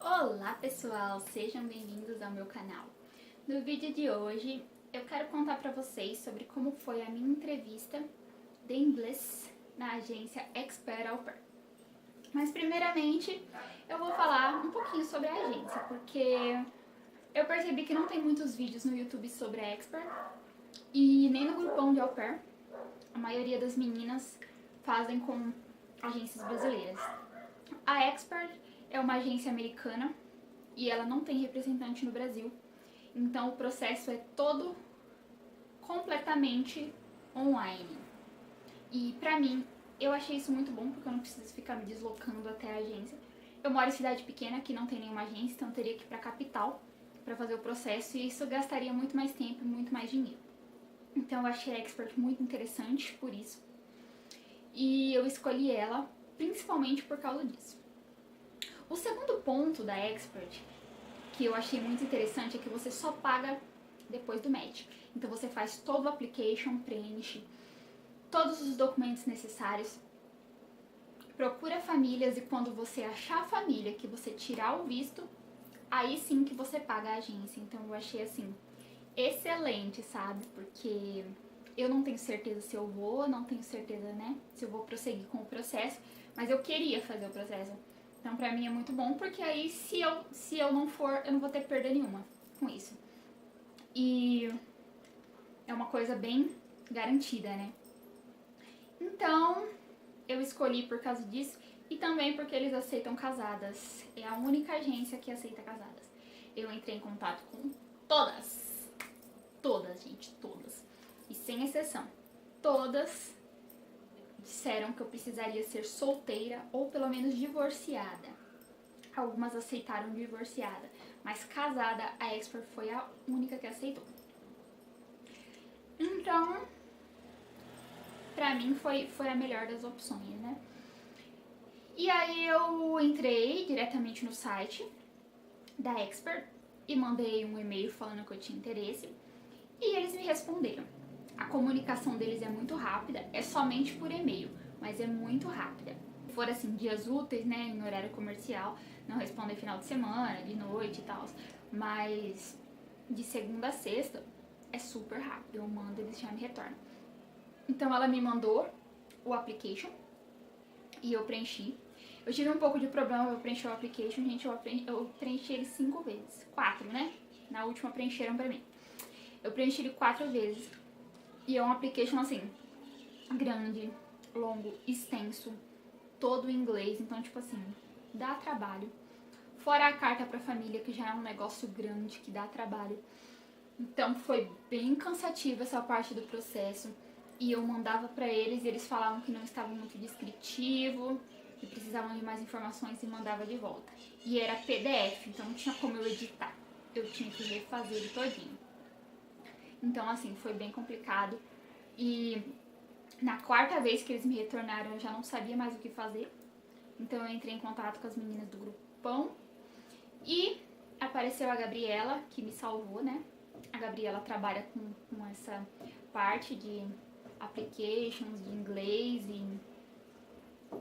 Olá pessoal, sejam bem-vindos ao meu canal. No vídeo de hoje eu quero contar para vocês sobre como foi a minha entrevista de inglês na agência Expert Au Pair. Mas primeiramente eu vou falar um pouquinho sobre a agência, porque eu percebi que não tem muitos vídeos no YouTube sobre a Expert e nem no grupão de Au Pair. A maioria das meninas fazem com agências brasileiras. A Expert é uma agência americana e ela não tem representante no Brasil. Então o processo é todo completamente online. E pra mim, eu achei isso muito bom, porque eu não preciso ficar me deslocando até a agência. Eu moro em cidade pequena, que não tem nenhuma agência, então eu teria que ir pra capital pra fazer o processo e isso gastaria muito mais tempo e muito mais dinheiro. Então eu achei a Expert muito interessante por isso. E eu escolhi ela principalmente por causa disso. O segundo ponto da Expert, que eu achei muito interessante, é que você só paga depois do match. Então você faz todo o application, preenche todos os documentos necessários, procura famílias e quando você achar a família que você tirar o visto, aí sim que você paga a agência. Então eu achei assim, excelente, sabe? Porque eu não tenho certeza se eu vou, não tenho certeza, né, se eu vou prosseguir com o processo, mas eu queria fazer o processo. Então pra mim é muito bom, porque aí se eu não for, eu não vou ter perda nenhuma com isso. E é uma coisa bem garantida, né? Então eu escolhi por causa disso e também porque eles aceitam casadas. É a única agência que aceita casadas. Eu entrei em contato com todas. Todas, gente, todas. E sem exceção. Todas disseram que eu precisaria ser solteira ou pelo menos divorciada. Algumas aceitaram divorciada, mas casada, a Expert foi a única que aceitou. Então, pra mim foi a melhor das opções, né? E aí eu entrei diretamente no site da Expert e mandei um e-mail falando que eu tinha interesse e eles me responderam. A comunicação deles é muito rápida, é somente por e-mail, mas é muito rápida. Se for assim, dias úteis, né, em horário comercial, não respondem final de semana, de noite e tal, mas de segunda a sexta é super rápido, eu mando e eles já me retornam. Então ela me mandou o application e eu preenchi. Eu tive um pouco de problema pra preencher o application, gente, eu preenchi ele 5 vezes, 4, né? Na última preencheram pra mim. Eu preenchi ele 4 vezes e é um application assim, grande, longo, extenso, todo em inglês, então tipo assim, dá trabalho. Fora a carta pra família, que já é um negócio grande, que dá trabalho. Então foi bem cansativa essa parte do processo. E eu mandava pra eles e eles falavam que não estava muito descritivo, que precisavam de mais informações e mandava de volta. E era PDF, então não tinha como eu editar. Eu tinha que refazer ele todinho. Então assim, foi bem complicado. E na quarta vez que eles me retornaram, eu já não sabia mais o que fazer. Então eu entrei em contato com as meninas do grupão e apareceu a Gabriela, que me salvou, né? A Gabriela trabalha com essa parte de applications, de inglês e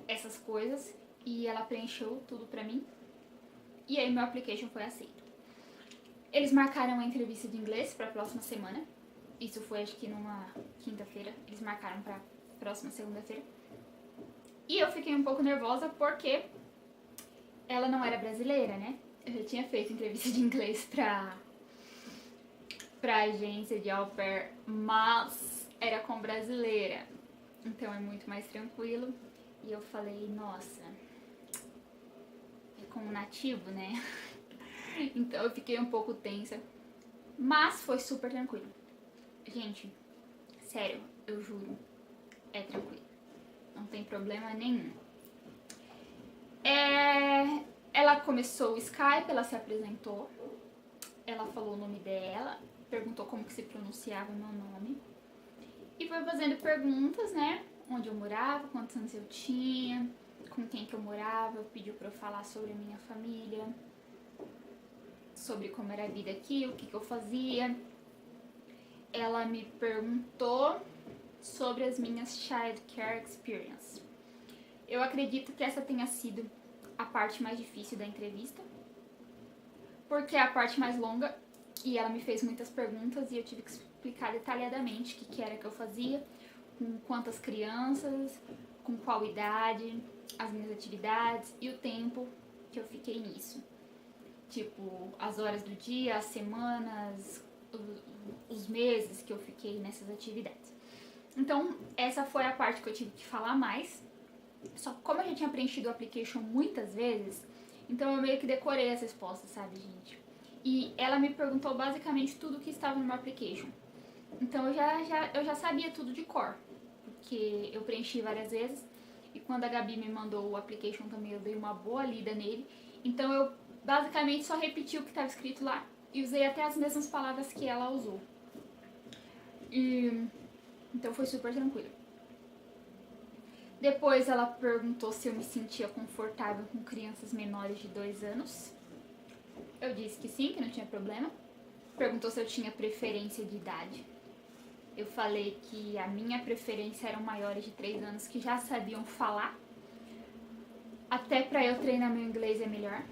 essas coisas. E ela preencheu tudo pra mim. E aí meu application foi aceito. Eles marcaram a entrevista de inglês pra próxima semana. Isso foi acho que numa quinta-feira. Eles marcaram pra próxima segunda-feira. E eu fiquei um pouco nervosa porque ela não era brasileira, né? Eu já tinha feito entrevista de inglês pra agência de au pair, mas era com brasileira. Então é muito mais tranquilo. E eu falei, nossa, é com um nativo, né? Então eu fiquei um pouco tensa. Mas foi super tranquilo. Gente, sério, eu juro, é tranquilo. Não tem problema nenhum. Ela começou o Skype, ela se apresentou. Ela falou o nome dela, perguntou como que se pronunciava o meu nome. E foi fazendo perguntas, né? Onde eu morava, quantos anos eu tinha, com quem que eu morava, pediu pra eu falar sobre a minha família, sobre como era a vida aqui, o que que eu fazia. Ela me perguntou sobre as minhas child care experience. Eu acredito que essa tenha sido a parte mais difícil da entrevista, porque é a parte mais longa e ela me fez muitas perguntas e eu tive que explicar detalhadamente o que era que eu fazia, com quantas crianças, com qual idade, as minhas atividades e o tempo que eu fiquei nisso. Tipo, as horas do dia, as semanas, os meses que eu fiquei nessas atividades. Então, essa foi a parte que eu tive que falar mais. Só que como eu já tinha preenchido o application muitas vezes, então eu meio que decorei as respostas, sabe, gente? E ela me perguntou basicamente tudo que estava no meu application. Então eu já sabia tudo de cor, porque eu preenchi várias vezes. E quando a Gabi me mandou o application também, eu dei uma boa lida nele. Então eu basicamente só repeti o que estava escrito lá e usei até as mesmas palavras que ela usou. Então foi super tranquilo. Depois ela perguntou se eu me sentia confortável com crianças menores de 2 anos. Eu disse que sim, que não tinha problema. Perguntou se eu tinha preferência de idade. Eu falei que a minha preferência eram maiores de 3 anos que já sabiam falar. Até pra eu treinar meu inglês é melhor.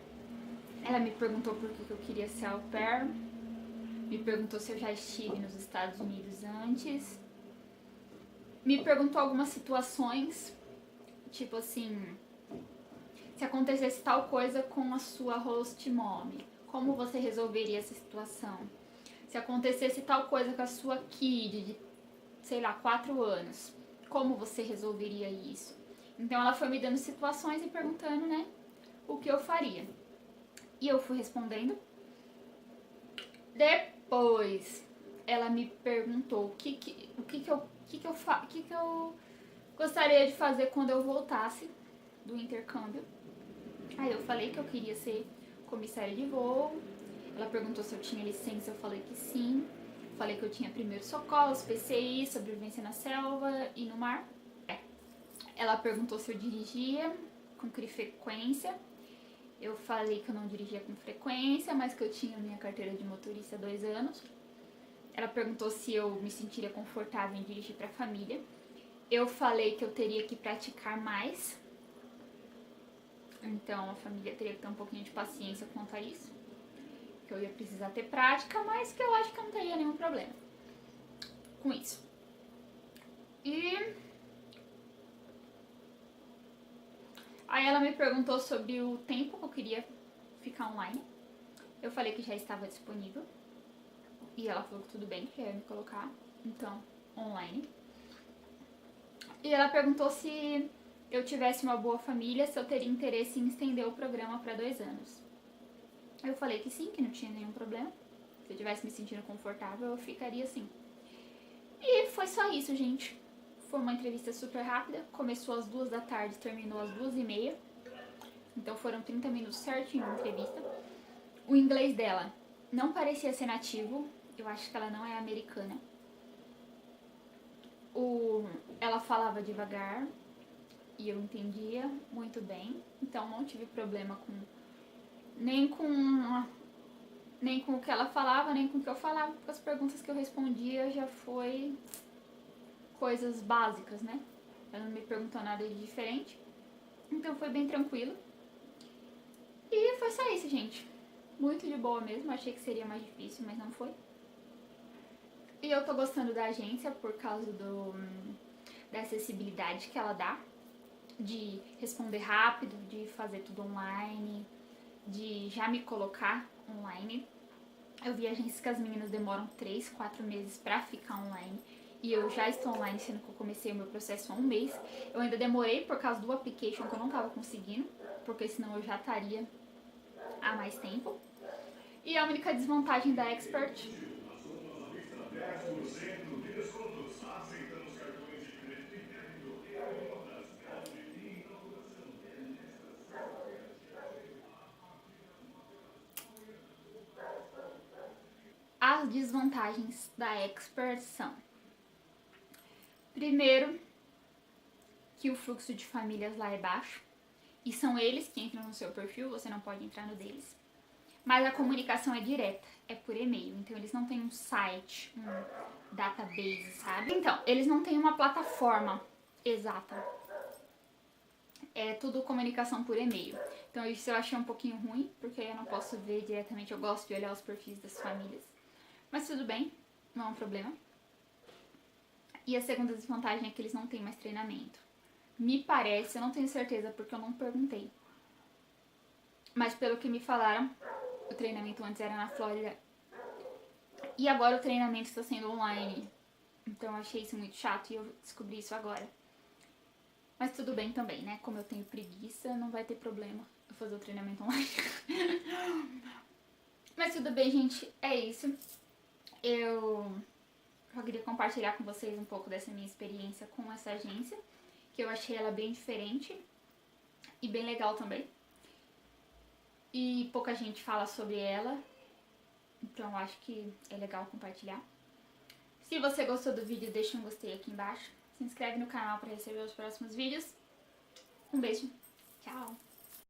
Ela me perguntou por que eu queria ser au pair. Me perguntou se eu já estive nos Estados Unidos antes. Me perguntou algumas situações, tipo assim, se acontecesse tal coisa com a sua host mom, como você resolveria essa situação? Se acontecesse tal coisa com a sua kid de, sei lá, 4 anos, como você resolveria isso? Então ela foi me dando situações e perguntando, né, o que eu faria. E eu fui respondendo. Depois ela me perguntou o que eu gostaria de fazer quando eu voltasse do intercâmbio. Aí eu falei que eu queria ser comissária de voo. Ela perguntou se eu tinha licença, eu falei que sim. Falei que eu tinha primeiros socorros, PCI, sobrevivência na selva e no mar. Ela perguntou se eu dirigia com que frequência. Eu falei que eu não dirigia com frequência, mas que eu tinha minha carteira de motorista há 2 anos. Ela perguntou se eu me sentiria confortável em dirigir para a família. Eu falei que eu teria que praticar mais. Então a família teria que ter um pouquinho de paciência quanto a isso. Que eu ia precisar ter prática, mas que eu acho que eu não teria nenhum problema com isso. E aí ela me perguntou sobre o tempo que eu queria ficar online. Eu falei que já estava disponível. E ela falou que tudo bem, que ia me colocar, então, online. E ela perguntou se eu tivesse uma boa família, se eu teria interesse em estender o programa para 2 anos. Eu falei que sim, que não tinha nenhum problema. Se eu estivesse me sentindo confortável, eu ficaria assim. E foi só isso, gente. Foi uma entrevista super rápida. Começou às 2 da tarde, terminou às 2h30. Então foram 30 minutos certinho de entrevista. O inglês dela não parecia ser nativo. Eu acho que ela não é americana. Ela falava devagar e eu entendia muito bem. Então não tive problema nem com o que ela falava, nem com o que eu falava, porque as perguntas que eu respondia já foi coisas básicas, né? Ela não me perguntou nada de diferente. Então foi bem tranquilo. E foi só isso, gente. Muito de boa mesmo. Achei que seria mais difícil, mas não foi. E eu tô gostando da agência por causa da acessibilidade que ela dá. De responder rápido, de fazer tudo online, de já me colocar online. Eu vi agências que as meninas demoram 3, 4 meses pra ficar online. E eu já estou online, sendo que eu comecei o meu processo há 1 mês. Eu ainda demorei por causa do application que eu não tava conseguindo, porque senão eu já estaria há mais tempo. E a única desvantagem da Expert as desvantagens da Expert são: primeiro, que o fluxo de famílias lá é baixo e são eles que entram no seu perfil, você não pode entrar no deles. Mas a comunicação é direta, é por e-mail, então eles não têm um site, um database, sabe? Então, eles não têm uma plataforma exata. É tudo comunicação por e-mail. Então isso eu achei um pouquinho ruim, porque eu não posso ver diretamente, eu gosto de olhar os perfis das famílias. Mas tudo bem, não é um problema. E a segunda desvantagem é que eles não têm mais treinamento. Me parece, eu não tenho certeza porque eu não perguntei. Mas pelo que me falaram, o treinamento antes era na Flórida. E agora o treinamento está sendo online. Então eu achei isso muito chato e eu descobri isso agora. Mas tudo bem também, né? Como eu tenho preguiça, não vai ter problema eu fazer o treinamento online. Mas tudo bem, gente. É isso. Eu só queria compartilhar com vocês um pouco dessa minha experiência com essa agência. Que eu achei ela bem diferente e bem legal também. E pouca gente fala sobre ela. Então eu acho que é legal compartilhar. Se você gostou do vídeo, deixa um gostei aqui embaixo. Se inscreve no canal para receber os próximos vídeos. Um beijo. Tchau.